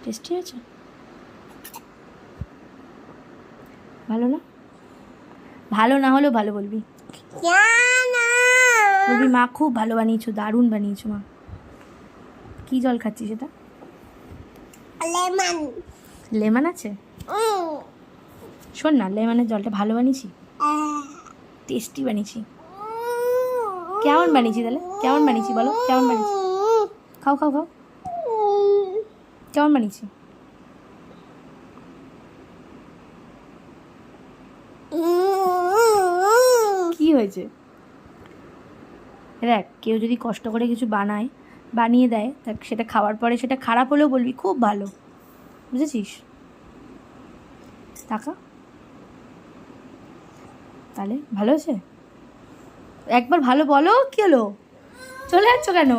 Tasty আছে? ভালো না? ভালো না হলেও ভালো বলবি, বলবি মা খুব ভালো বানিয়েছো, দারুণ বানিয়েছো মা। কি জল খাচ্ছিস এটা? লেমন। লেমন আছে? শোন না, লেমনের জলটা ভালো বানিয়েছি, টেস্টি বানিয়েছি। কেমন বানিয়েছি তাহলে? কেমন বানিয়েছি বলো, কেমন বানিয়েছি? খাও খাও খাও, কেমন বানিয়েছি? কি হয়েছে? দেখ, কেউ যদি কষ্ট করে কিছু বানিয়ে দেয়, তা সেটা খাওয়ার পরে সেটা খারাপ হলেও বলবি খুব ভালো, বুঝেছিস? টাকা তাহলে ভালো হয়েছে? একবার ভালো বলো, কি হলো? চলে যাচ্ছ কেন?